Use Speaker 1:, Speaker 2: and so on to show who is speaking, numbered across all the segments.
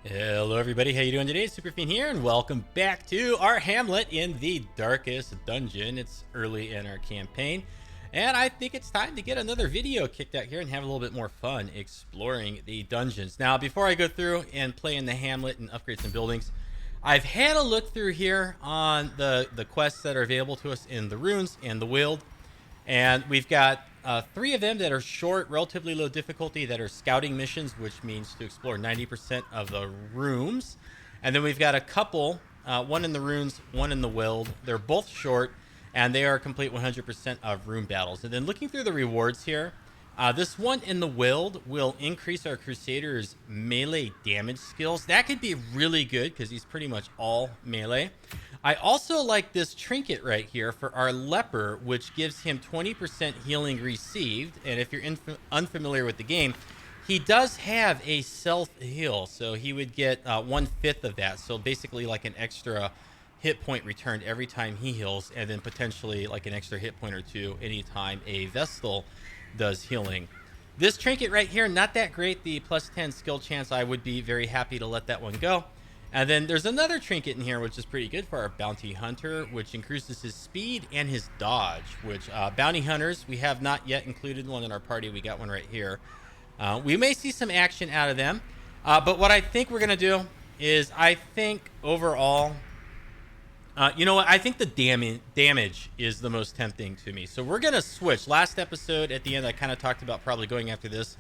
Speaker 1: Hello everybody, how you doing today? Superfiend here, and welcome back to our hamlet in the darkest dungeon. It's early in our campaign, and I think it's time to get another video kicked out here and have a little bit more fun exploring the dungeons. Now, before I go through and play in the hamlet and upgrade some buildings, I've had a look through here on the quests that are available to us in the runes and the Weald, and we've got 3 of them that are short, relatively low difficulty, that are scouting missions, which means to explore 90% of the rooms. And then we've got a couple, one in the runes, one in the Weald. They're both short, and they are complete 100% of room battles. And then looking through the rewards here, this one in the Weald will increase our crusader's melee damage skills. That could be really good because he's pretty much all melee. I also like this trinket right here for our leper, which gives him 20% healing received. And if you're unfamiliar with the game, he does have a self-heal, so he would get 1/5 of that. So basically like an extra hit point returned every time he heals, and then potentially like an extra hit point or 2 anytime a vestal does healing. This trinket right here, not that great. The +10 skill chance, I would be very happy to let that one go. And then there's another trinket in here, which is pretty good for our bounty hunter, which increases his speed and his dodge, which bounty hunters, we have not yet included one in our party. We got one right here. We may see some action out of them. But what I think we're going to do is I think overall, you know what? I think the damage is the most tempting to me. So we're going to switch. Last episode at the end, I kind of talked about probably going after this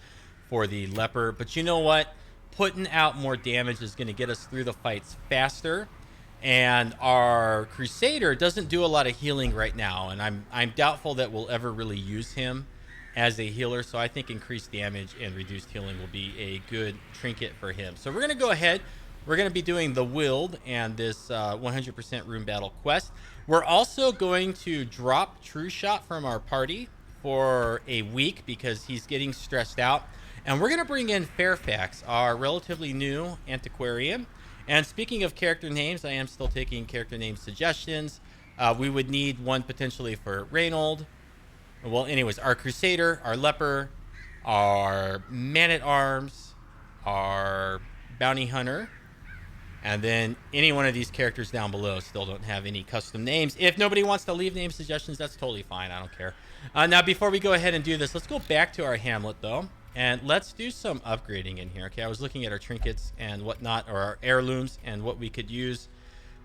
Speaker 1: for the leper. But you know what? Putting out more damage is going to get us through the fights faster, and our crusader doesn't do a lot of healing right now, and I'm doubtful that we'll ever really use him as a healer. So I think increased damage and reduced healing will be a good trinket for him. So we're going to go ahead. We're going to be doing the Weald and this 100% room battle quest. We're also going to drop True Shot from our party for a week because he's getting stressed out. And we're going to bring in Fairfax, our relatively new antiquarian. And speaking of character names, I am still taking character name suggestions. We would need one potentially for Reynold. Well, anyways, our crusader, our leper, our man-at-arms, our bounty hunter, and then any one of these characters down below still don't have any custom names. If nobody wants to leave name suggestions, that's totally fine. I don't care. Now, before we go ahead and do this, let's go back to our hamlet, though. And let's do some upgrading in here. Okay, I was looking at our trinkets and whatnot, or our heirlooms, and what we could use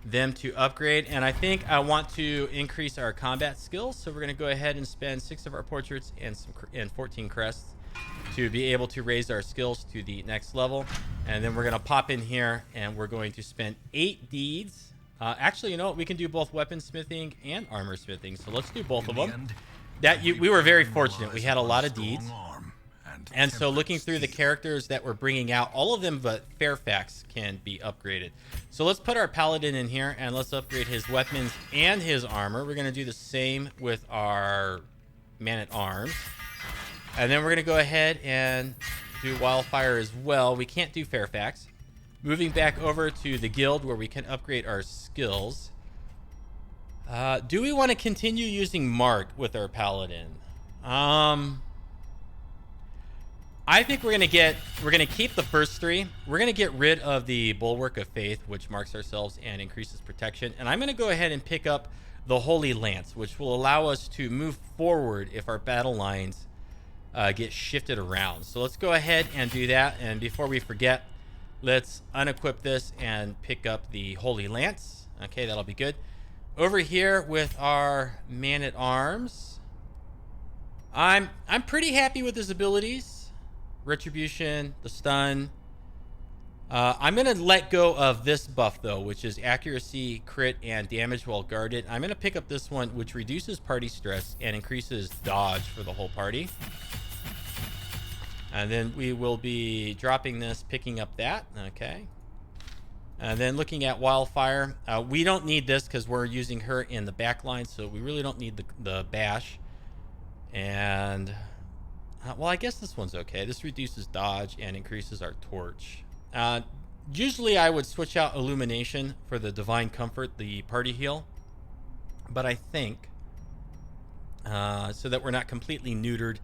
Speaker 1: them to upgrade. And I think I want to increase our combat skills. So we're going to go ahead and spend 6 of our portraits and 14 crests to be able to raise our skills to the next level. And then we're going to pop in here and we're going to spend 8 deeds. Actually, you know what? We can do both weaponsmithing and armor smithing. So let's do both of them. We were very fortunate. We had a lot of deeds. And so looking through the characters that we're bringing out, all of them but Fairfax can be upgraded. So let's put our paladin in here and let's upgrade his weapons and his armor. We're going to do the same with our man-at-arms. And then we're going to go ahead and do Wildfire as well. We can't do Fairfax. Moving back over to the guild where we can upgrade our skills. Do we want to continue using Mark with our paladin? I think we're gonna keep the first 3. We're gonna get rid of the Bulwark of Faith, which marks ourselves and increases protection. And I'm gonna go ahead and pick up the Holy Lance, which will allow us to move forward if our battle lines get shifted around. So let's go ahead and do that. And before we forget, let's unequip this and pick up the Holy Lance. Okay, that'll be good. Over here with our man-at-arms, I'm pretty happy with his abilities. Retribution, the stun. I'm going to let go of this buff, though, which is accuracy, crit, and damage while guarded. I'm going to pick up this one, which reduces party stress and increases dodge for the whole party. And then we will be dropping this, picking up that. Okay. And then looking at Wildfire. We don't need this because we're using her in the back line, so we really don't need the bash. And... well, I guess this one's okay. This reduces dodge and increases our torch. Usually I would switch out Illumination for the Divine Comfort, the party heal. But I think, so that we're not completely neutered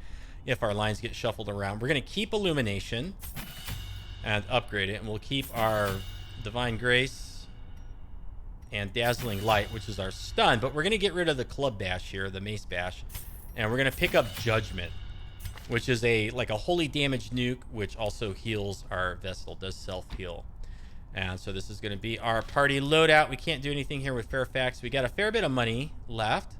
Speaker 1: if our lines get shuffled around, we're going to keep Illumination. and upgrade it. And we'll keep our Divine Grace and Dazzling Light, which is our stun. But we're going to get rid of the Club Bash here, the Mace Bash. And we're going to pick up Judgment, which is like a holy damage nuke, which also heals our Vestal, does self-heal. And so this is going to be our party loadout. We can't do anything here with Fairfax. We got a fair bit of money left.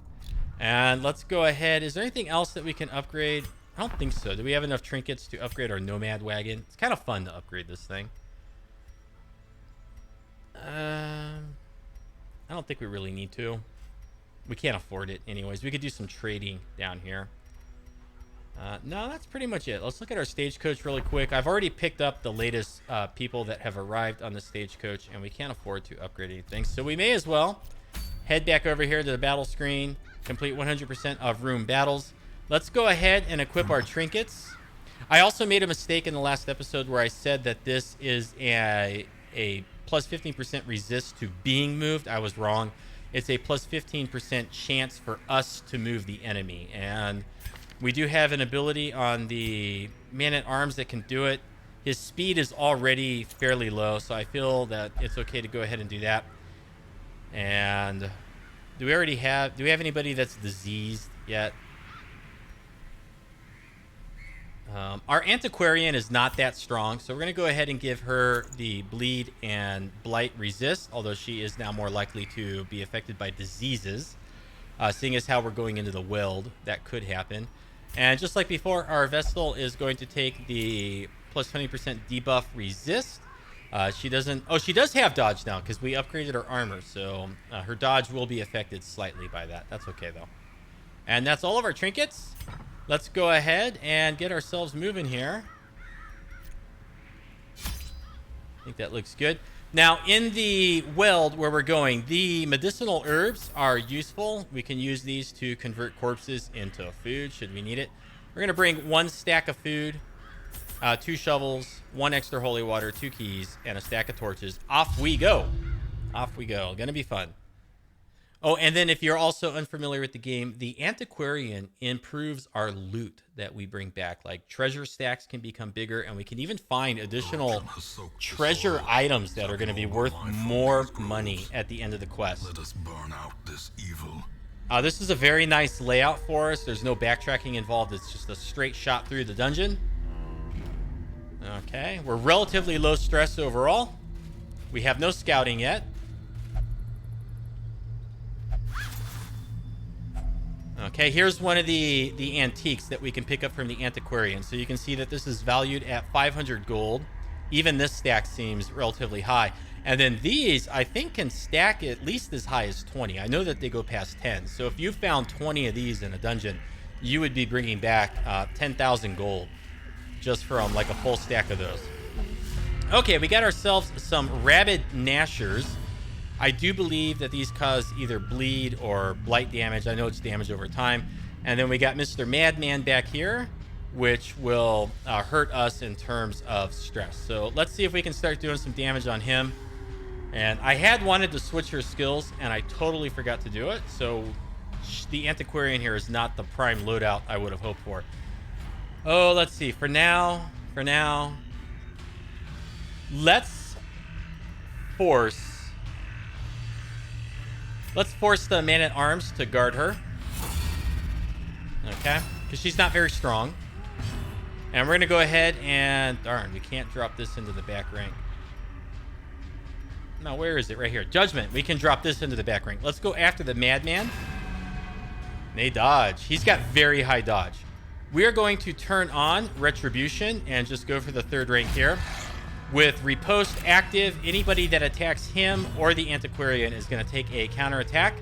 Speaker 1: And let's go ahead. Is there anything else that we can upgrade? I don't think so. Do we have enough trinkets to upgrade our Nomad Wagon? It's kind of fun to upgrade this thing. I don't think we really need to. We can't afford it anyways. We could do some trading down here. No, that's pretty much it. Let's look at our stagecoach really quick. I've already picked up the latest people that have arrived on the stagecoach, and we can't afford to upgrade anything. So we may as well head back over here to the battle screen, complete 100% of room battles. Let's go ahead and equip our trinkets. I also made a mistake in the last episode where I said that this is a plus 15% resist to being moved. I was wrong. It's a plus 15% chance for us to move the enemy. And we do have an ability on the man-at-arms that can do it. His speed is already fairly low, so I feel that it's okay to go ahead and do that. And do we have anybody that's diseased yet? Our antiquarian is not that strong, so we're going to go ahead and give her the bleed and blight resist, although she is now more likely to be affected by diseases. Seeing as how we're going into the Weald, that could happen. And just like before, our Vestal is going to take the plus 20% debuff resist. She does have dodge now because we upgraded her armor, so her dodge will be affected slightly by that. That's okay though. And that's all of our trinkets. Let's go ahead and get ourselves moving here. I think that looks good. Now, in the Weald where we're going, the medicinal herbs are useful. We can use these to convert corpses into food should we need it. We're going to bring 1 stack of food, 2 shovels, 1 extra holy water, 2 keys, and a stack of torches. Off we go. Off we go. Gonna be fun. Oh, and then if you're also unfamiliar with the game, the antiquarian improves our loot that we bring back. Like treasure stacks can become bigger, and we can even find additional treasure items that are going to be worth more money at the end of the quest.
Speaker 2: Let us burn out this evil.
Speaker 1: This is a very nice layout for us. There's no backtracking involved. It's just a straight shot through the dungeon. Okay, we're relatively low stress overall. We have no scouting yet. Okay, here's one of the antiques that we can pick up from the antiquarian. So you can see that this is valued at 500 gold. Even this stack seems relatively high. And then these, I think, can stack at least as high as 20. I know that they go past 10. So if you found 20 of these in a dungeon, you would be bringing back 10,000 gold just from like a full stack of those. Okay, we got ourselves some rabid gnashers. I do believe that these cause either bleed or blight damage. I know it's damage over time. And then we got Mr. Madman back here, which will hurt us in terms of stress. So let's see if we can start doing some damage on him. And I had wanted to switch her skills, and I totally forgot to do it. So the antiquarian here is not the prime loadout I would have hoped for. Oh, let's see. For now, let's force the man-at-arms to guard her. Okay, because she's not very strong. And we're going to go ahead and... Darn, we can't drop this into the back rank. No, where is it? Right here. Judgment. We can drop this into the back rank. Let's go after the madman. They dodge. He's got very high dodge. We are going to turn on Retribution and just go for the 3rd rank here. With Riposte active, anybody that attacks him or the antiquarian is going to take a counterattack.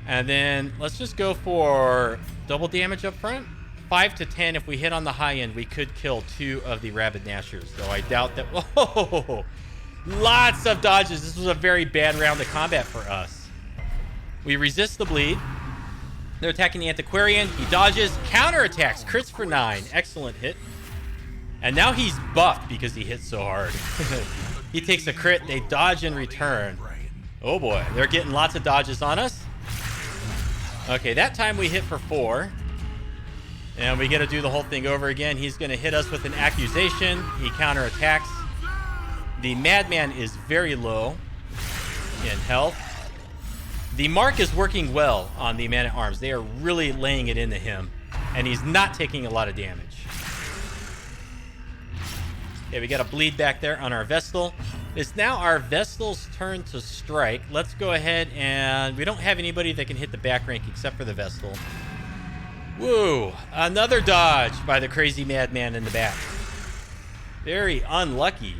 Speaker 1: And then let's just go for double damage up front. 5 to 10. If we hit on the high end, we could kill 2 of the rabid gnashers. Though I doubt that... Whoa! Lots of dodges. This was a very bad round of combat for us. We resist the bleed. They're attacking the antiquarian. He dodges, counterattacks, crits for 9. Excellent hit. And now he's buffed because he hit so hard. He takes a crit. They dodge in return. Oh boy, they're getting lots of dodges on us. Okay, that time we hit for 4. And we get to do the whole thing over again. He's going to hit us with an accusation. He counterattacks. The madman is very low in health. The mark is working well on the man-at-arms. They are really laying it into him, and he's not taking a lot of damage. Okay, we got a bleed back there on our vestal. It's now our vestal's turn to strike. Let's go ahead, and we don't have anybody that can hit the back rank except for the vestal. Woo! Another dodge by the crazy madman in the back. Very unlucky.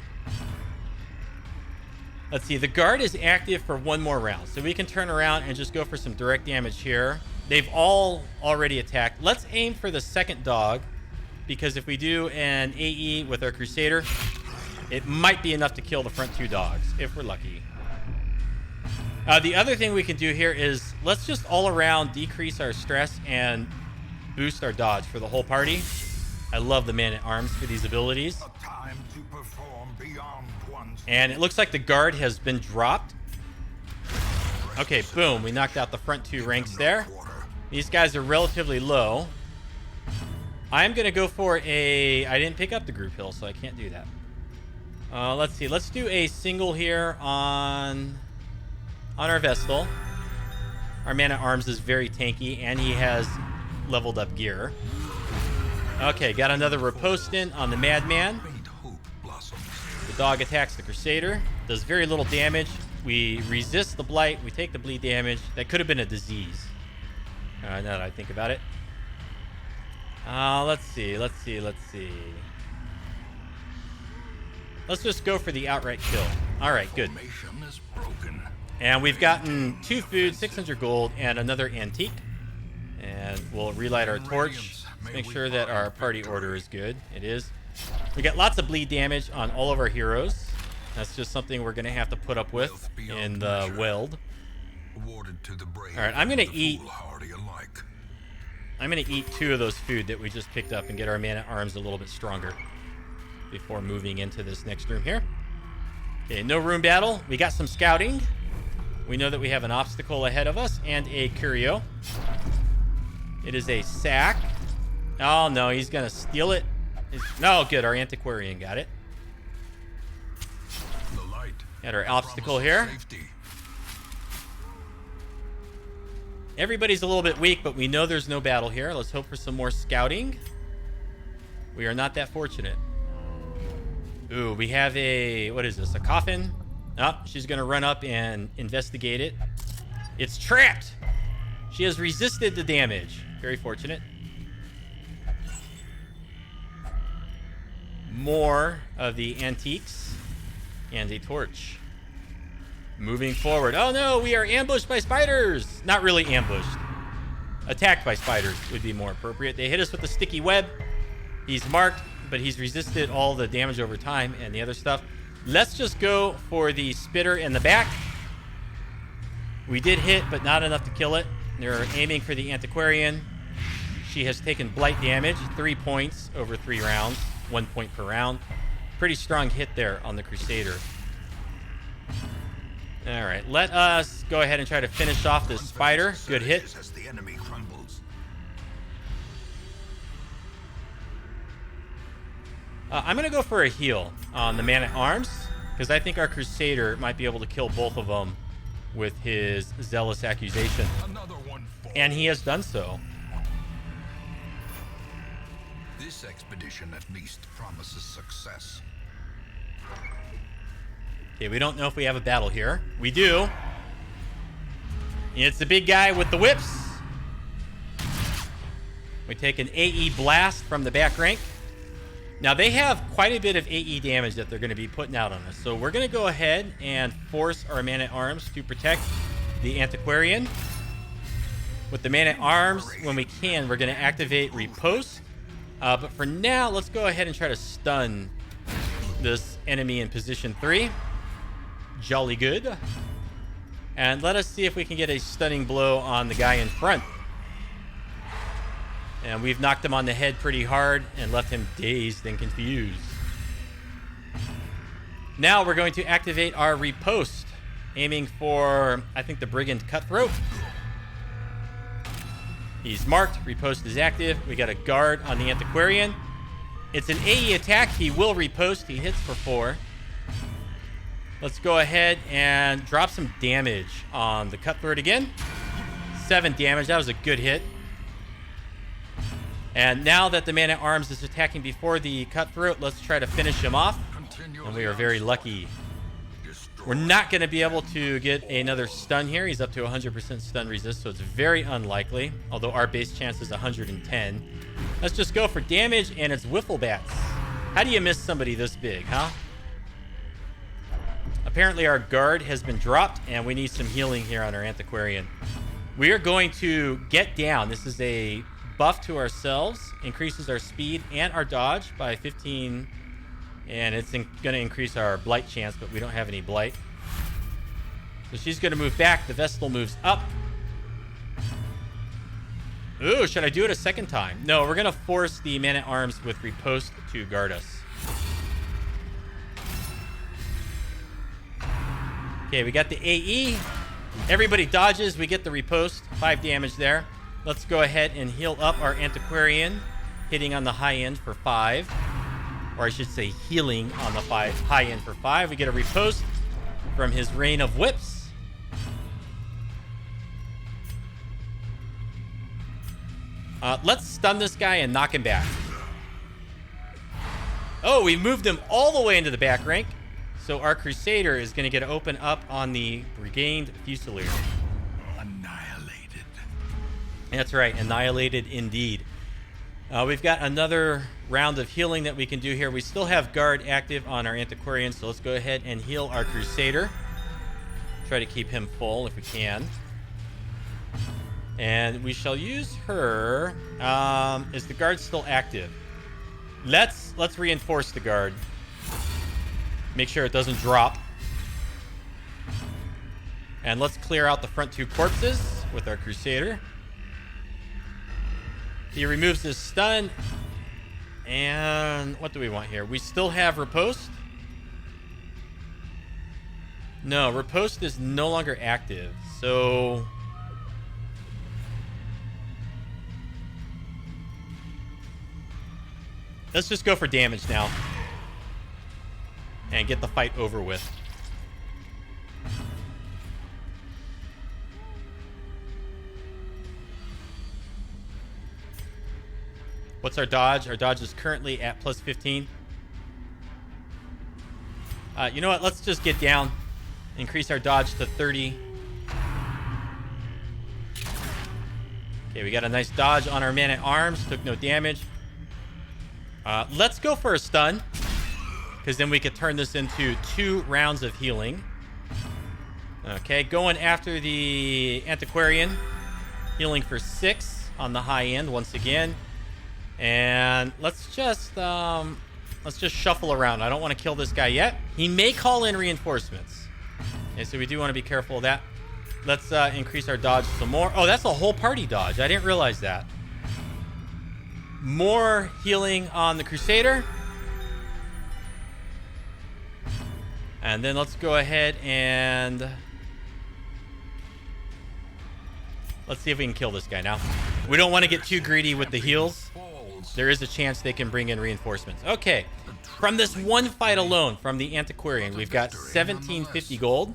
Speaker 1: Let's see, the guard is active for one more round, so we can turn around and just go for some direct damage here. They've all already attacked. Let's aim for the second dog, because if we do an AE with our crusader, it might be enough to kill the front two dogs, if we're lucky. The other thing we can do here is let's just all around decrease our stress and boost our dodge for the whole party. I love the man-at-arms for these abilities. And it looks like the guard has been dropped. Okay, boom. We knocked out the front two ranks there. These guys are relatively low. I'm going to go for a... I didn't pick up the group hill, so I can't do that. Let's see. Let's do a single here on our vestal. Our man-at-arms is very tanky, and he has leveled up gear. Okay, got another riposte in on the madman. The dog attacks the crusader. Does very little damage. We resist the blight. We take the bleed damage. That could have been a disease. Now that I think about it. Let's see. Let's just go for the outright kill. All right, good. And we've gotten 2 food, 600 gold, and another antique. And we'll relight our torch. Let's make sure that our party order is good. It is. We got lots of bleed damage on all of our heroes. That's just something we're going to have to put up with in the Weald. All right, I'm going to eat 2 of those food that we just picked up and get our man-at-arms a little bit stronger before moving into this next room here. Okay, no room battle. We got some scouting. We know that we have an obstacle ahead of us and a curio. It is a sack. Oh, no, he's going to steal it. No, good. Our antiquarian got it. Got our obstacle here. Everybody's a little bit weak, but we know there's no battle here. Let's hope for some more scouting. We are not that fortunate. Ooh, we have a... What is this? A coffin? Oh, she's going to run up and investigate it. It's trapped! She has resisted the damage. Very fortunate. More of the antiques and a torch. Moving forward. Oh no, we are ambushed by spiders. Not really ambushed. Attacked by spiders would be more appropriate. They hit us with a sticky web. He's marked, but he's resisted all the damage over time and the other stuff. Let's just go for the spitter in the back. We did hit, but not enough to kill it. They're aiming for the antiquarian. She has taken blight damage, 3 points over 3 rounds. 1 point per round. Pretty strong hit there on the crusader. All right, let us go ahead and try to finish off this spider. Good hit. I'm going to go for a heal on the man-at-arms, because I think our crusader might be able to kill both of them with his zealous accusation. And he has done so.
Speaker 2: This expedition at least promises success.
Speaker 1: Okay, we don't know if we have a battle here. We do. It's the big guy with the whips. We take an AE blast from the back rank. Now, they have quite a bit of AE damage that they're going to be putting out on us. So we're going to go ahead and force our man-at-arms to protect the antiquarian. With the man-at-arms, when we can, we're going to activate riposte. But for now, let's go ahead and try to stun this enemy in position 3. Jolly good. And let us see if we can get a stunning blow on the guy in front. And we've knocked him on the head pretty hard and left him dazed and confused. Now we're going to activate our riposte, aiming for, I think, the brigand cutthroat. He's marked. Riposte is active. We got a guard on the antiquarian. It's an AE attack. He will riposte. He hits for 4. Let's go ahead and drop some damage on the cutthroat again. 7 damage. That was a good hit. And now that the man-at-arms is attacking before the cutthroat, let's try to finish him off. And we are very lucky. We're not going to be able to get another stun here. He's up to 100% stun resist, so it's very unlikely. Although our base chance is 110. Let's just go for damage, and it's wiffle bats. How do you miss somebody this big, huh? Apparently our guard has been dropped, and we need some healing here on our antiquarian. We are going to get down. This is a buff to ourselves, increases our speed and our dodge by 15, and it's going to increase our blight chance, but we don't have any blight. So she's going to move back. The vestal moves up. Ooh, should I do it a second time? No, we're going to force the man-at-arms with riposte to guard us. Okay, we got the AE. Everybody dodges. We get the riposte. 5 damage there. Let's go ahead and heal up our antiquarian, hitting on the high end for 5. Or I should say healing on the high end for 5. We get a riposte from his rain of whips. Let's stun this guy and knock him back. Oh, we moved him all the way into the back rank. So our crusader is going to get open up on the regained fusilier.
Speaker 2: Annihilated.
Speaker 1: That's right, annihilated indeed. We've got another round of healing that we can do here. We still have guard active on our antiquarian, so let's go ahead and heal our crusader. Try to keep him full if we can. And we shall use her. Is the guard still active? Let's reinforce the guard. Make sure it doesn't drop. And let's clear out the front 2 corpses with our crusader. He removes his stun. And what do we want here? We still have riposte. No, riposte is no longer active. So let's just go for damage now and get the fight over with. What's our dodge? Our dodge is currently at plus 15. You know what? Let's just get down. Increase our dodge to 30. Okay, we got a nice dodge on our man-at-arms. Took no damage. Let's go for a stun, because then we could turn this into 2 rounds of healing. Okay, going after the antiquarian. Healing for 6 on the high end once again. And let's just shuffle around. I don't want to kill this guy yet. He may call in reinforcements. Okay, so we do want to be careful of that. Let's increase our dodge some more. Oh, that's a whole party dodge. I didn't realize that. More healing on the crusader. And then let's go ahead and let's see if we can kill this guy now. We don't want to get too greedy with the heals. There is a chance they can bring in reinforcements. Okay, from this one fight alone, from the antiquarian, we've got 1750 gold.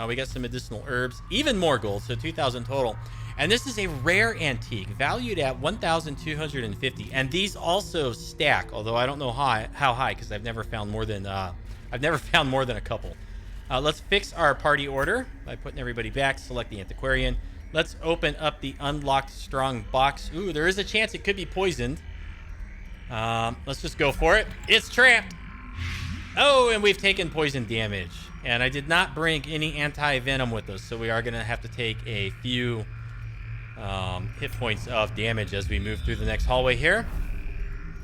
Speaker 1: We got some medicinal herbs, even more gold, so 2,000 total. And this is a rare antique, valued at 1,250. And these also stack, although I don't know how high, because I've never found more than a couple. Let's fix our party order by putting everybody back. Select the antiquarian. Let's open up the unlocked strong box. Ooh, there is a chance it could be poisoned. Let's just go for it. It's trapped. Oh, and we've taken poison damage. And I did not bring any anti-venom with us, so we are going to have to take a few hit points of damage as we move through the next hallway here.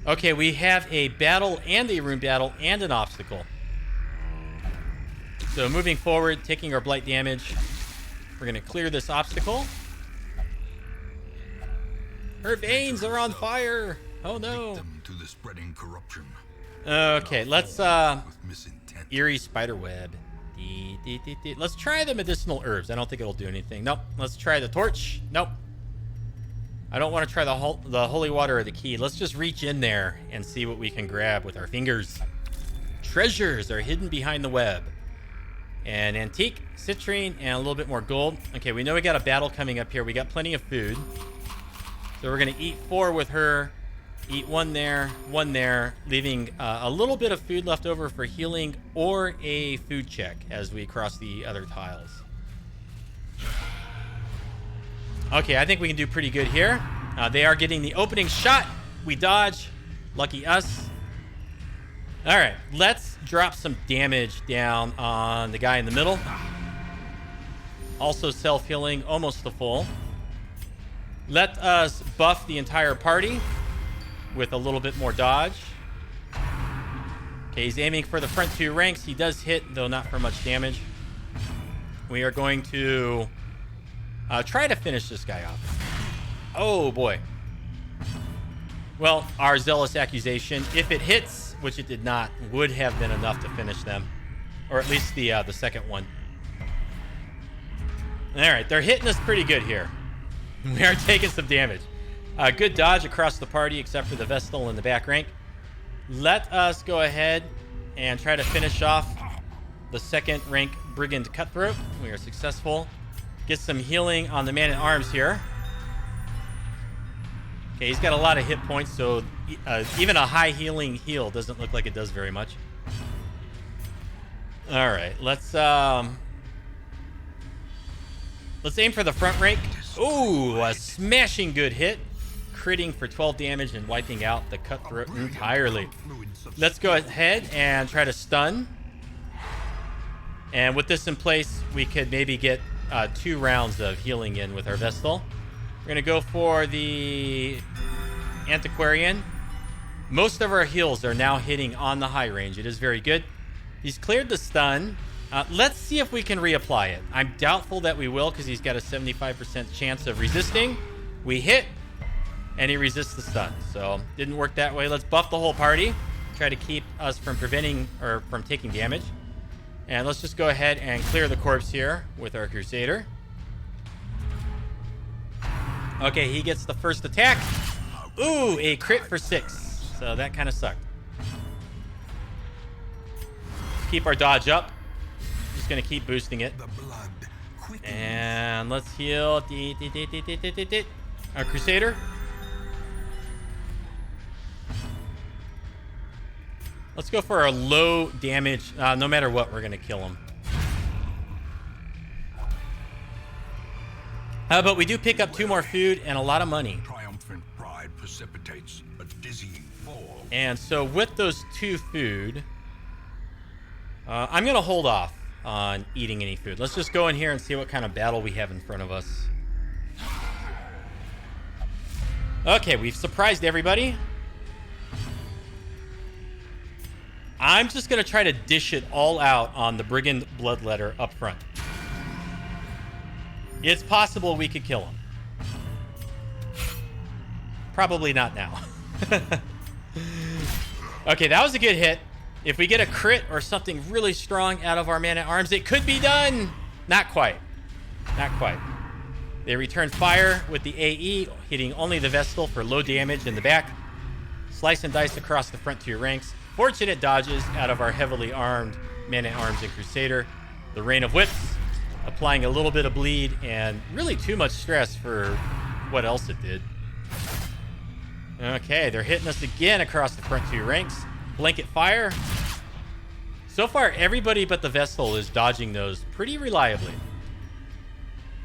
Speaker 1: Okay, we have a battle and a rune battle and an obstacle. So moving forward, taking our blight damage. We're going to clear this obstacle. Her veins are on fire. Oh no.
Speaker 2: To the spreading corruption.
Speaker 1: Okay, let's eerie spiderweb. Let's try the medicinal herbs. I don't think it'll do anything. Nope. Let's try the torch. Nope. I don't want to try the holy water or the key. Let's just reach in there and see what we can grab with our fingers. Treasures are hidden behind the web. and antique, citrine, and a little bit more gold. Okay, we know we got a battle coming up here. We got plenty of food. So we're going to eat 4 with her. Eat 1 there, 1 there, leaving a little bit of food left over for healing or a food check as we cross the other tiles. Okay, I think we can do pretty good here. They are getting the opening shot. We dodge. Lucky us. All right, let's drop some damage down on the guy in the middle. Also self-healing, almost to full. Let us buff the entire party with a little bit more dodge. Okay, he's aiming for the front 2 ranks. He does hit, though not for much damage. We are going to try to finish this guy off. Oh, boy. Well, our zealous accusation, if it hits, which it did not, would have been enough to finish them. Or at least the second one. All right, they're hitting us pretty good here. We are taking some damage. Good dodge across the party, except for the vestal in the back rank. Let us go ahead and try to finish off the second rank brigand cutthroat. We are successful. Get some healing on the man-at-arms here. Okay, he's got a lot of hit points, so even a high healing heal doesn't look like it does very much. All right, let's aim for the front rank. Ooh, a smashing good hit. Critting for 12 damage and wiping out the cutthroat entirely. Let's go ahead and try to stun. And with this in place, we could maybe get 2 rounds of healing in with our vestal. We're going to go for the antiquarian. Most of our heals are now hitting on the high range. It is very good. He's cleared the stun. Let's see if we can reapply it. I'm doubtful that we will because he's got a 75% chance of resisting. We hit, and he resists the stun. So, didn't work that way. Let's buff the whole party. Try to keep us from preventing or from taking damage. And let's just go ahead and clear the corpse here with our crusader. Okay, he gets the first attack. Ooh, a crit for 6. So that kind of sucked. Keep our dodge up. Just going to keep boosting it. And let's heal our crusader. Let's go for a low damage. No matter what, we're going to kill him. But we do pick up 2 more food and a lot of money.
Speaker 2: Triumphant pride precipitates a dizzying fall.
Speaker 1: And so with those 2 food, I'm going to hold off on eating any food. Let's just go in here and see what kind of battle we have in front of us. Okay, we've surprised everybody. I'm just going to try to dish it all out on the brigand bloodletter up front. It's possible we could kill him. Probably not now. Okay, that was a good hit. If we get a crit or something really strong out of our man-at-arms, it could be done. Not quite. Not quite. They return fire with the AE, hitting only the vestal for low damage in the back. Slice and dice across the front 2 ranks. Fortunate dodges out of our heavily armed man-at-arms and crusader. The rain of whips, applying a little bit of bleed and really too much stress for what else it did. Okay, they're hitting us again across the front 2 ranks. Blanket fire. So far, everybody but the vestal is dodging those pretty reliably.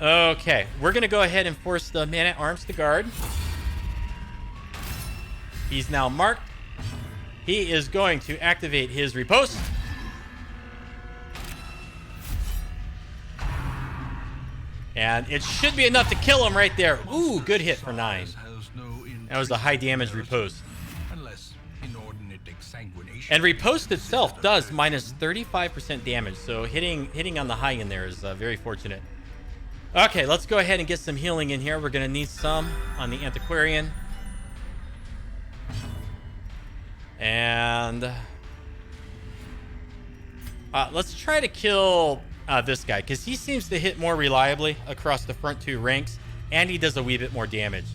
Speaker 1: Okay, we're going to go ahead and force the man-at-arms to guard. He's now marked. He is going to activate his riposte. And it should be enough to kill him right there. Ooh, good hit for 9. That was a high damage riposte. And riposte itself does minus 35% damage, so hitting on the high end there is very fortunate. Okay, let's go ahead and get some healing in here. We're going to need some on the antiquarian. And let's try to kill this guy, because he seems to hit more reliably across the front 2 ranks, and he does a wee bit more damage.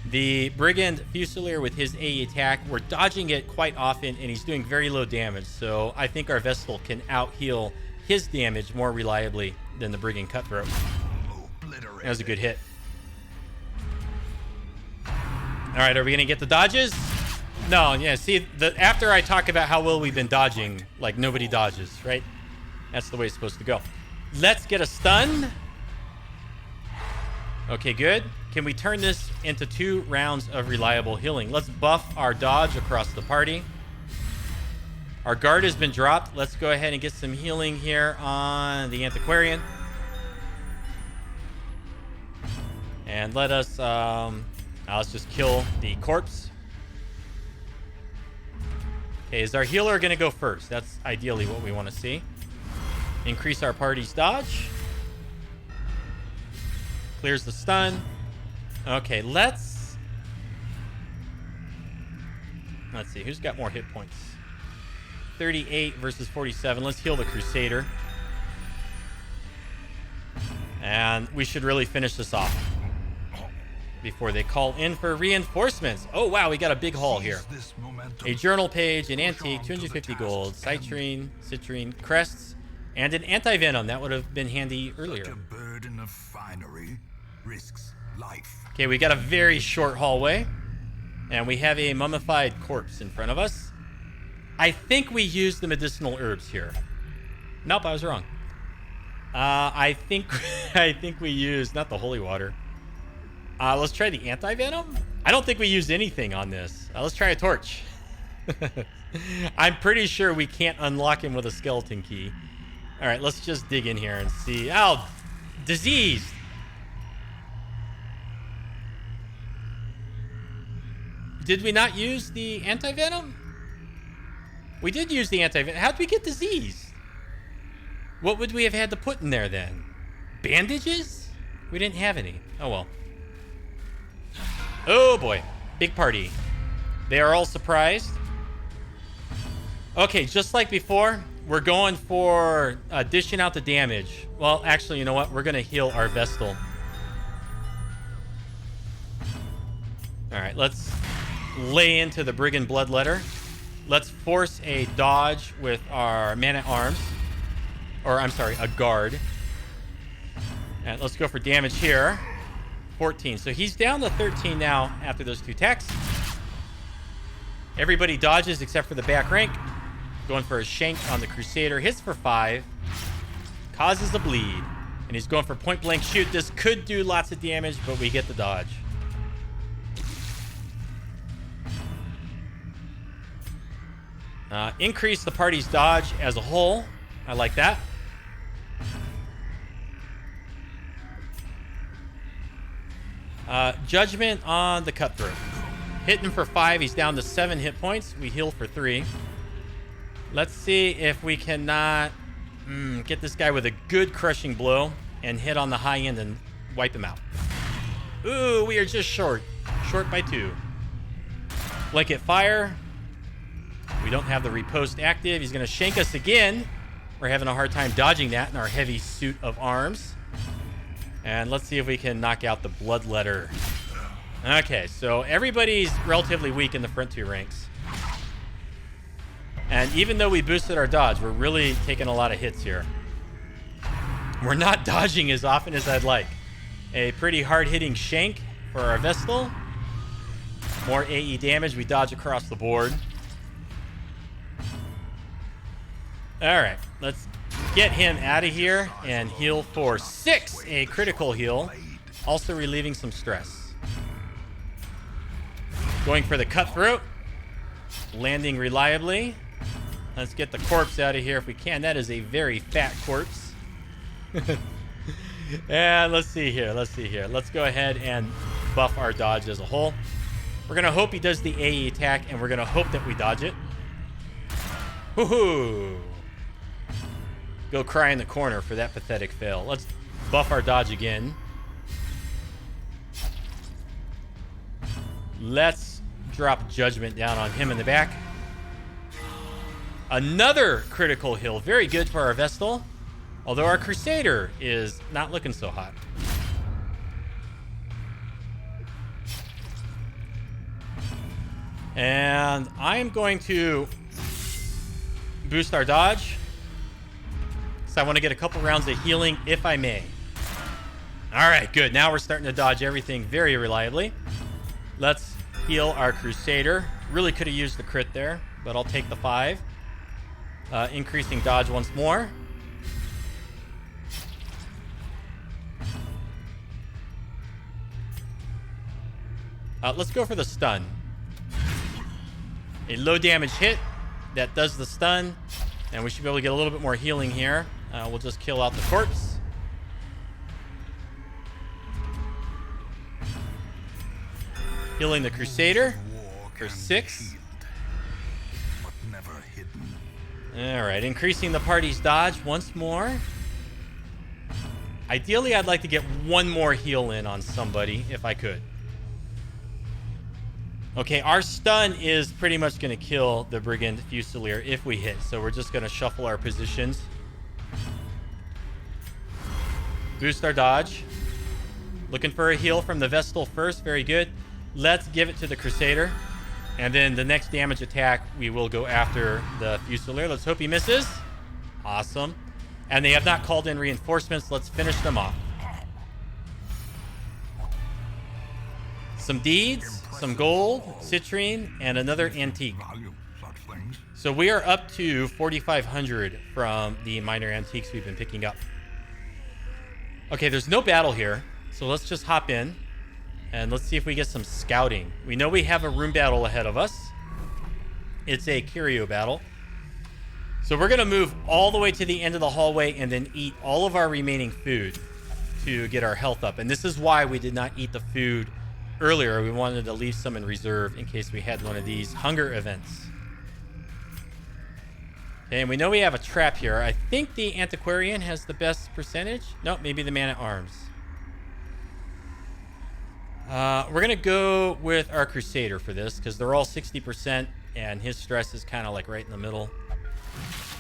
Speaker 1: The Brigand Fusilier with his AE attack, we're dodging it quite often, and he's doing very low damage, so I think our Vestal can out-heal his damage more reliably than the Brigand Cutthroat. That was a good hit. All right, are we gonna get the dodges? No, yeah, see, after I talk about how well we've been dodging, like nobody dodges, right? That's the way it's supposed to go. Let's get a stun. Okay, good. Can we turn this into 2 rounds of reliable healing? Let's buff our dodge across the party. Our guard has been dropped. Let's go ahead and get some healing here on the antiquarian. And let us, let's just kill the corpse. Okay, is our healer going to go first? That's ideally what we want to see. Increase our party's dodge. Clears the stun. Okay, let's see. Who's got more hit points? 38 versus 47. Let's heal the crusader. And we should really finish this off before they call in for reinforcements. Oh, wow, we got a big haul here. A journal page, an antique, 250 gold, citrine, crests, and an anti-venom. That would have been handy earlier.
Speaker 2: A burden of finery risks life.
Speaker 1: Okay, we got a very short hallway, and we have a mummified corpse in front of us. I think we used the medicinal herbs here. Nope, I was wrong. I think we used not the holy water. Let's try the anti-venom. I don't think we used anything on this. Let's try a torch. I'm pretty sure we can't unlock him with a skeleton key. All right, let's just dig in here and see. Oh, diseased. Did we not use the anti-venom? We did use the anti-venom. How'd we get diseased? What would we have had to put in there then? Bandages? We didn't have any. Oh, well. Oh, boy. Big party. They are all surprised. Okay, just like before, we're going for dishing out the damage. Well, actually, you know what? We're going to heal our vestal. All right, let's lay into the Brigand Bloodletter. Let's force a dodge with our man-at-arms. Or, I'm sorry, a guard. And let's go for damage here. 14. So he's down to 13 now after those 2 attacks. Everybody dodges except for the back rank. Going for a shank on the crusader. Hits for 5. Causes a bleed. And he's going for point-blank shoot. This could do lots of damage, but we get the dodge. Increase the party's dodge as a whole. I like that. Judgment on the cutthroat. Hitting for 5. He's down to 7 hit points. We heal for 3. Let's see if we cannot get this guy with a good crushing blow and hit on the high end and wipe him out. Ooh, we are just short. Short by 2. Blanket fire. We don't have the riposte active. He's going to shank us again. We're having a hard time dodging that in our heavy suit of arms. And let's see if we can knock out the Bloodletter. Okay, so everybody's relatively weak in the front 2 ranks. And even though we boosted our dodge, we're really taking a lot of hits here. We're not dodging as often as I'd like. A pretty hard-hitting shank for our vestal. More AE damage. We dodge across the board. All right, let's get him out of here and heal for 6. A critical heal. Also relieving some stress. Going for the cutthroat. Landing reliably. Let's get the corpse out of here if we can. That is a very fat corpse. And let's see here. Let's go ahead and buff our dodge as a whole. We're going to hope he does the AE attack, and we're going to hope that we dodge it. Woohoo! Go cry in the corner for that pathetic fail. Let's buff our dodge again. Let's drop judgment down on him in the back. Another critical heal. Very good for our vestal. Although our crusader is not looking so hot. And I'm going to boost our dodge. So I want to get a couple rounds of healing if I may. All right, good. Now we're starting to dodge everything very reliably. Let's heal our crusader. Really could have used the crit there, but I'll take the 5. Increasing dodge once more. Let's go for the stun. A low damage hit that does the stun, and we should be able to get a little bit more healing here. We'll just kill out the corpse. Healing the crusader for 6. All right, increasing the party's dodge once more. Ideally, I'd like to get one more heal in on somebody if I could. Okay, our stun is pretty much going to kill the Brigand Fusilier if we hit. So we're just going to shuffle our positions. Boost our dodge. Looking for a heal from the Vestal first. Very good. Let's give it to the Crusader. And then the next damage attack, we will go after the Fusilier. Let's hope he misses. Awesome. And they have not called in reinforcements. Let's finish them off. Some deeds, some gold, citrine, and another antique. So we are up to 4,500 from the minor antiques we've been picking up. Okay, there's no battle here, so let's just hop in and let's see if we get some scouting. We know we have a room battle ahead of us. It's a curio battle. So we're going to move all the way to the end of the hallway and then eat all of our remaining food to get our health up. And this is why we did not eat the food earlier. We wanted to leave some in reserve in case we had one of these hunger events. Okay, and we know we have a trap here. I think the antiquarian has the best percentage. Nope, maybe the man-at-arms. We're going to go with our crusader for this because they're all 60% and his stress is kind of like right in the middle.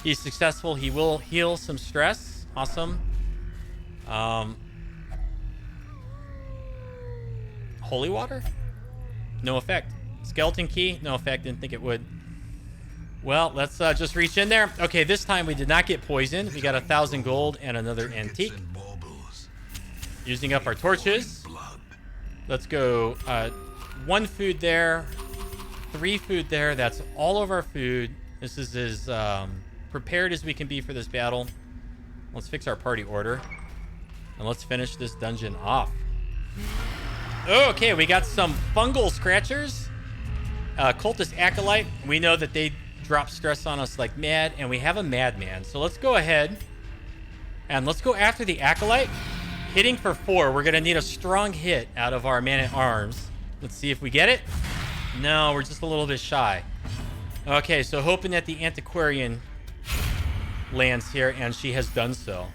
Speaker 1: He's successful. He will heal some stress. Awesome. Holy water? No effect. Skeleton key? No effect. Didn't think it would. Well, let's just reach in there. Okay, this time we did not get poisoned. We got 1,000 gold and another antique. Using up our torches. Let's go 1 food there, 3 food there. That's all of our food. This is as prepared as we can be for this battle. Let's fix our party order. And let's finish this dungeon off. Okay, we got some fungal scratchers. Cultist Acolyte. We know that they drop stress on us like mad. And we have a madman. So let's go ahead. And let's go after the Acolyte. Hitting for 4. We're going to need a strong hit out of our man-at-arms. Let's see if we get it. No, we're just a little bit shy. Okay, so hoping that the antiquarian lands here, and she has done so.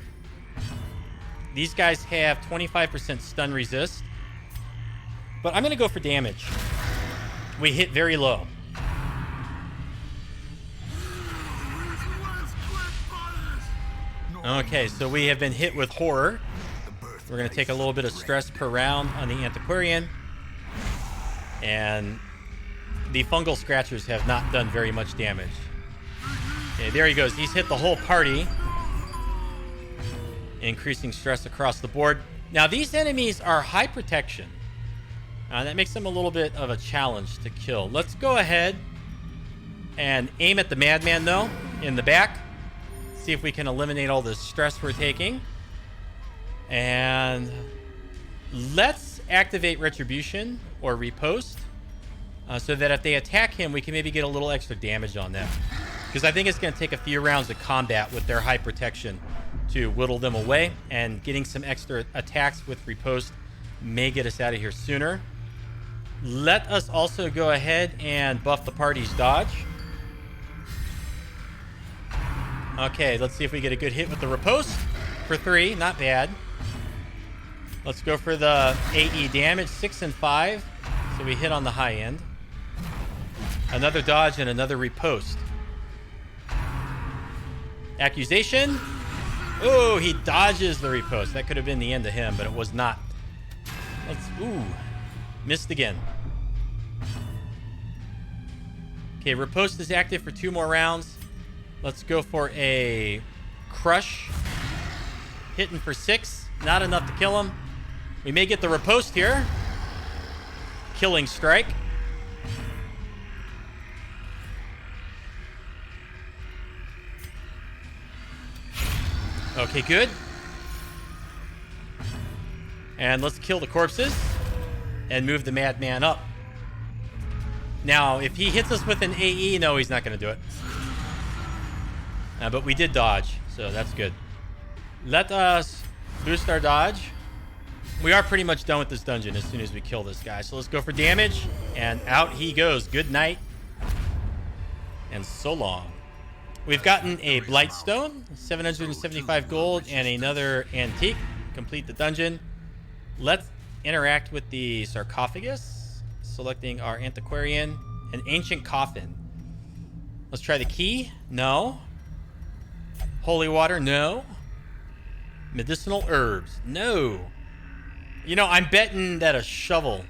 Speaker 1: These guys have 25% stun resist. But I'm going to go for damage. We hit very low. Okay, so we have been hit with horror. We're going to take a little bit of stress per round on the antiquarian. And the fungal scratchers have not done very much damage. Okay, there he goes. He's hit the whole party. Increasing stress across the board. Now, these enemies are high protection. That makes them a little bit of a challenge to kill. Let's go ahead and aim at the madman, though, in the back. See if we can eliminate all the stress we're taking. And let's activate Retribution or Repost so that if they attack him, we can maybe get a little extra damage on them. Because I think it's going to take a few rounds of combat with their high protection to whittle them away. And getting some extra attacks with Repost may get us out of here sooner. Let us also go ahead and buff the party's dodge. Okay, let's see if we get a good hit with the Repost for 3. Not bad. Let's go for the AE damage, 6 and 5. So we hit on the high end. Another dodge and another Repost. Accusation. Oh, he dodges the Repost. That could have been the end of him, but it was not. Ooh, missed again. Okay, Repost is active for 2 more rounds. Let's go for a Crush hitting for 6. Not enough to kill him. We may get the riposte here. Killing strike. Okay, good. And let's kill the corpses and move the madman up. Now, if he hits us with an AE, no, he's not going to do it. But we did dodge, so that's good. Let us boost our dodge. We are pretty much done with this dungeon as soon as we kill this guy. So let's go for damage, and out he goes. Good night, and so long. We've gotten a Blightstone, 775 gold, and another antique. Complete the dungeon. Let's interact with the sarcophagus, selecting our antiquarian. An ancient coffin. Let's try the key. No. Holy water. No. Medicinal herbs. No. You know, I'm betting that a shovel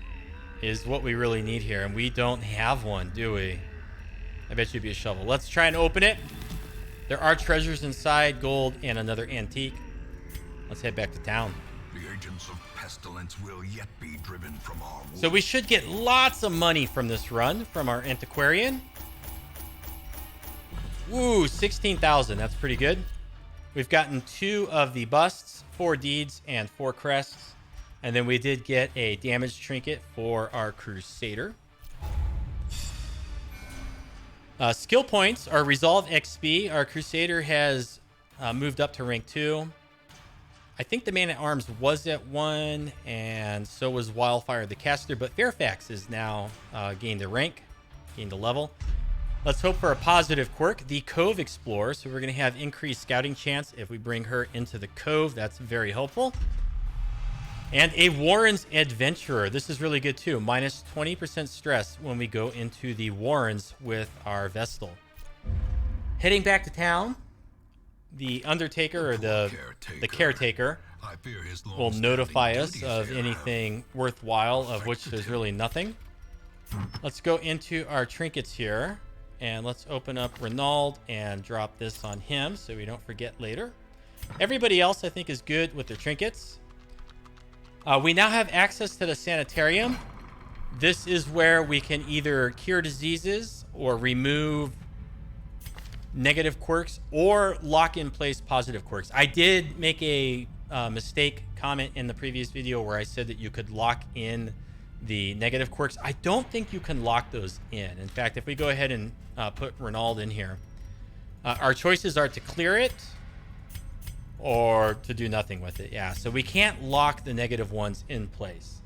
Speaker 1: is what we really need here, and we don't have one, do we? I bet you'd be a shovel. Let's try and open it. There are treasures inside, gold, and another antique. Let's head back to town.
Speaker 2: The agents of pestilence will yet be driven from our woods.
Speaker 1: So we should get lots of money from this run from our antiquarian. Woo, 16,000. That's pretty good. We've gotten 2 of the busts, 4 deeds, and 4 crests. And then we did get a damage trinket for our crusader. Skill points are Resolve XP. Our crusader has moved up to rank 2. I think the man-at-arms was at 1, and so was Wildfire the caster, but Fairfax is now gained a rank, gained a level. Let's hope for a positive quirk, the Cove Explorer. So we're going to have increased scouting chance if we bring her into the Cove. That's very helpful. And a Warren's Adventurer. This is really good too. Minus 20% stress when we go into the Warrens with our Vestal. Heading back to town. The Undertaker, or the Caretaker, will notify us of anything worthwhile, of which there's really nothing. Let's go into our trinkets here, and let's open up Renaud and drop this on him so we don't forget later. Everybody else, I think, is good with their trinkets. We now have access to the sanitarium. This is where we can either cure diseases or remove negative quirks or lock in place positive quirks. I did make a mistake comment in the previous video where I said that you could lock in the negative quirks. I don't think you can lock those in. In fact, if we go ahead and put Renaud in here, our choices are to clear it or to do nothing with it. Yeah, so we can't lock the negative ones in place.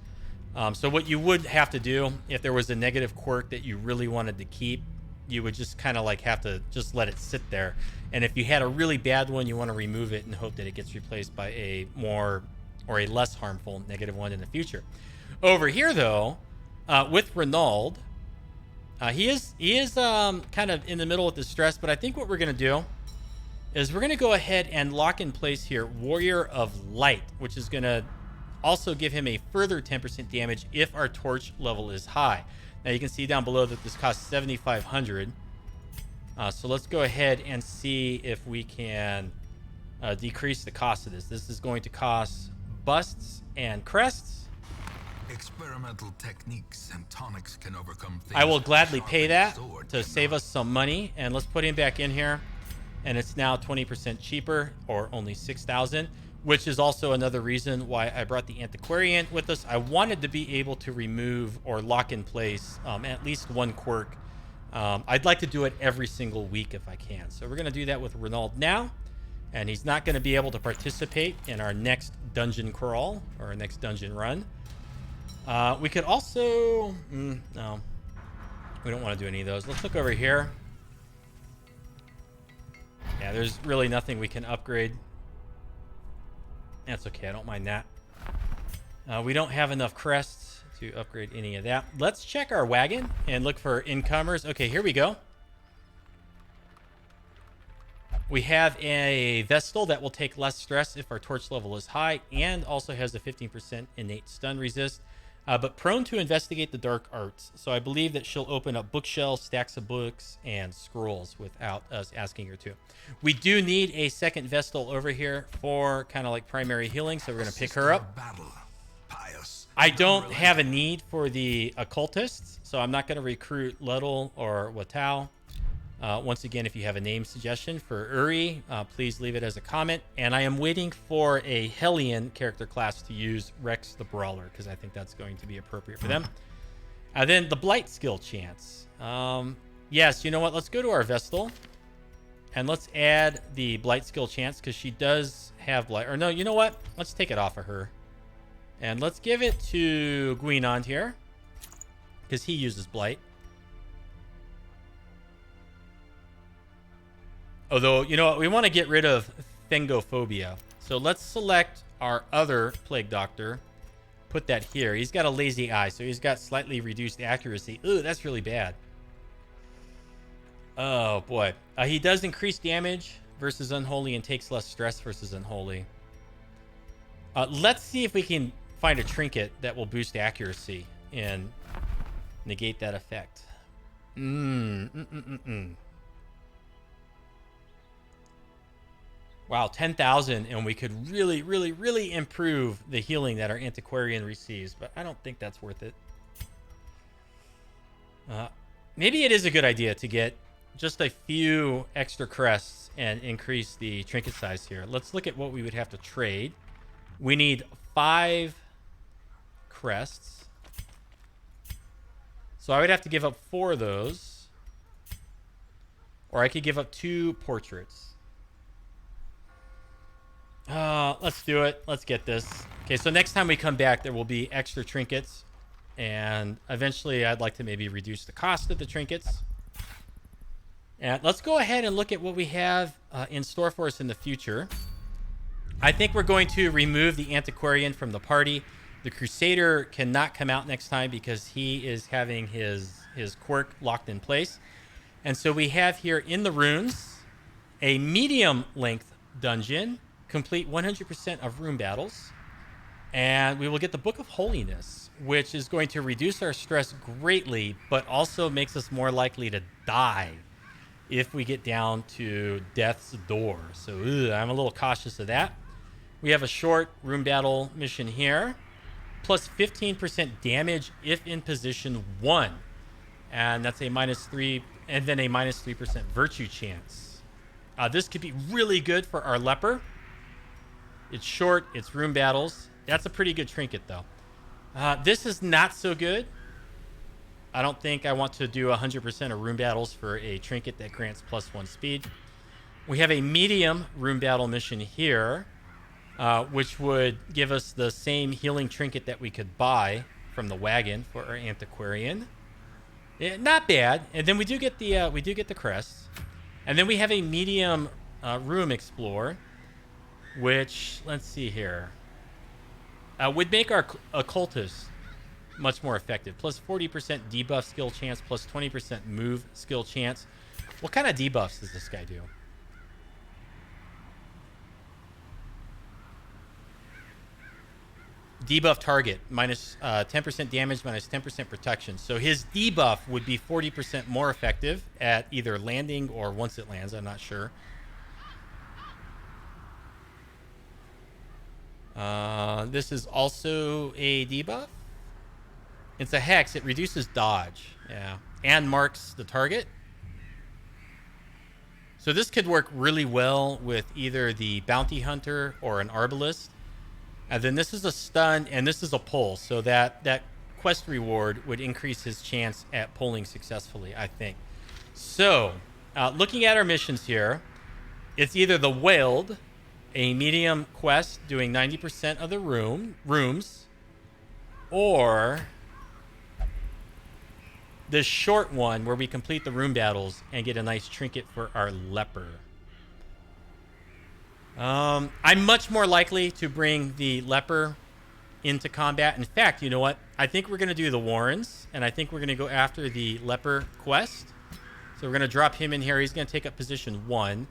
Speaker 1: So what you would have to do if there was a negative quirk that you really wanted to keep, you would just kind of like have to just let it sit there. And if you had a really bad one, you want to remove it and hope that it gets replaced by a more or a less harmful negative one in the future. Over here, though, with Renaud, he is kind of in the middle with the stress, but I think what we're going to do is we're going to go ahead and lock in place here Warrior of Light, which is going to also give him a further 10% damage if our torch level is high. Now you can see down below that this costs 7,500. So let's go ahead and see if we can decrease the cost of this. This is going to cost busts and crests.
Speaker 2: Experimental techniques and tonics can overcome things.
Speaker 1: I will gladly pay that to save us some money. And let's put him back in here. And it's now 20% cheaper, or only 6,000. Which is also another reason why I brought the Antiquarian with us. I wanted to be able to remove or lock in place at least one quirk. I'd like to do it every single week if I can. So we're going to do that with Renaud now. And he's not going to be able to participate in our next dungeon crawl or our next dungeon run. We could also... no. We don't want to do any of those. Let's look over here. Yeah, there's really nothing we can upgrade. That's okay. I don't mind that. We don't have enough crests to upgrade any of that. Let's check our wagon and look for incomers. Okay, here we go. We have a Vestal that will take less stress if our torch level is high and also has a 15% innate stun resist. but prone to investigate the dark arts. So I believe that she'll open up bookshelves, stacks of books, and scrolls without us asking her to. We do need a second vestal over here for kind of like primary healing, so we're going to pick her up. I don't have a need for the occultists, so I'm not going to recruit Luddle or Watau. Once again, if you have a name suggestion for Uri, please leave it as a comment. And I am waiting for a Hellion character class to use Rex the Brawler, because I think that's going to be appropriate for them. And then the Blight skill chance. Yes, you know what? Let's go to our Vestal. And let's add the Blight skill chance, because she does have Blight. Or no, you know what? Let's take it off of her. And let's give it to Guinand here, because he uses Blight. Although, you know what? We want to get rid of Thengophobia. So let's select our other Plague Doctor. Put that here. He's got a lazy eye, so he's got slightly reduced accuracy. Ooh, that's really bad. Oh, boy. He does increase damage versus Unholy and takes less stress versus Unholy. Let's see if we can find a trinket that will boost accuracy and negate that effect. Wow, 10,000, and we could really, really, really improve the healing that our antiquarian receives, but I don't think that's worth it. Maybe it is a good idea to get just a few extra crests and increase the trinket size here. Let's look at what we would have to trade. We need 5 crests. So I would have to give up 4 of those. Or I could give up 2 portraits. Let's do it. Let's get this. Okay, so next time we come back, there will be extra trinkets. And eventually, I'd like to maybe reduce the cost of the trinkets. And let's go ahead and look at what we have in store for us in the future. I think we're going to remove the antiquarian from the party. The crusader cannot come out next time because he is having his quirk locked in place. And so we have here in the runes a medium length dungeon. Complete 100% of room battles, and we will get the Book of Holiness, which is going to reduce our stress greatly, but also makes us more likely to die if we get down to death's door. So I'm a little cautious of that. We have a short room battle mission here, plus 15% damage if in position 1, and that's a -3, and then a -3% virtue chance. This could be really good for our leper. It's short. It's room battles. That's a pretty good trinket, though. This is not so good. I don't think I want to do 100% of room battles for a trinket that grants +1 speed. We have a medium room battle mission here, which would give us the same healing trinket that we could buy from the wagon for our antiquarian. Yeah, not bad. And then we do get the crest, and then we have a medium room explore, which, let's see here, would make our occultist much more effective. Plus 40% debuff skill chance, plus 20% move skill chance. What kind of debuffs does this guy do? Debuff target, minus 10% damage, minus 10% protection. So his debuff would be 40% more effective at either landing or once it lands, I'm not sure. This is also a debuff. It's a hex. It reduces dodge. Yeah. And marks the target. So this could work really well with either the bounty hunter or an arbalist. And then this is a stun and this is a pull. So that quest reward would increase his chance at pulling successfully, I think. So looking at our missions here, it's either the Weald, a medium quest doing 90% of the rooms, or this short one where we complete the room battles and get a nice trinket for our leper. I'm much more likely to bring the leper into combat. In fact, you know what? I think we're going to do the Warrens, and I think we're going to go after the leper quest. So we're going to drop him in here. He's going to take up position 1,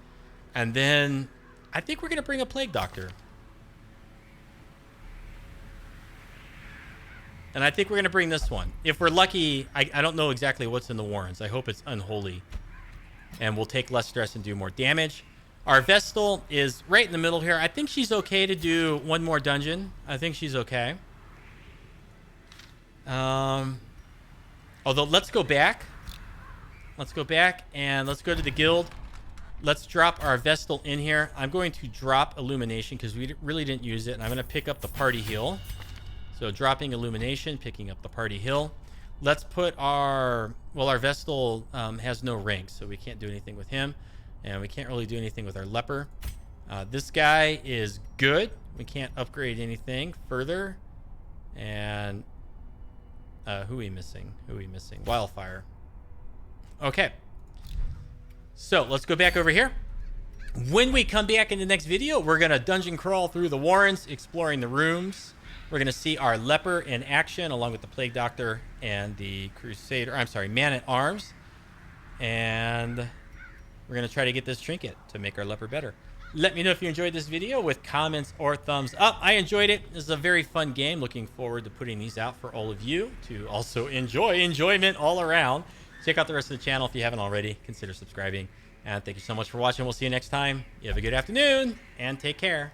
Speaker 1: and then I think we're going to bring a Plague Doctor. And I think we're going to bring this one. If we're lucky, I don't know exactly what's in the Warrens. I hope it's unholy. And we'll take less stress and do more damage. Our Vestal is right in the middle here. I think she's okay to do one more dungeon. I think she's okay. Although, let's go back. Let's go back and let's go to the guild. Let's drop our Vestal in here. I'm going to drop Illumination because we really didn't use it. And I'm going to pick up the Party Heal. So dropping Illumination, picking up the Party Heal. Let's put our... Well, our Vestal has no rank, so we can't do anything with him. And we can't really do anything with our Leper. This guy is good. We can't upgrade anything further. And... who are we missing? Who are we missing? Wildfire. Okay. So, let's go back over here. When we come back in the next video, we're going to dungeon crawl through the Warrens, exploring the rooms. We're going to see our Leper in action, along with the Plague Doctor and the Crusader. I'm sorry, Man-at-Arms. And we're going to try to get this trinket to make our Leper better. Let me know if you enjoyed this video with comments or thumbs up. I enjoyed it. This is a very fun game. Looking forward to putting these out for all of you to also enjoy. Enjoyment all around. Check out the rest of the channel if you haven't already. Consider subscribing. And thank you so much for watching. We'll see you next time. You have a good afternoon and take care.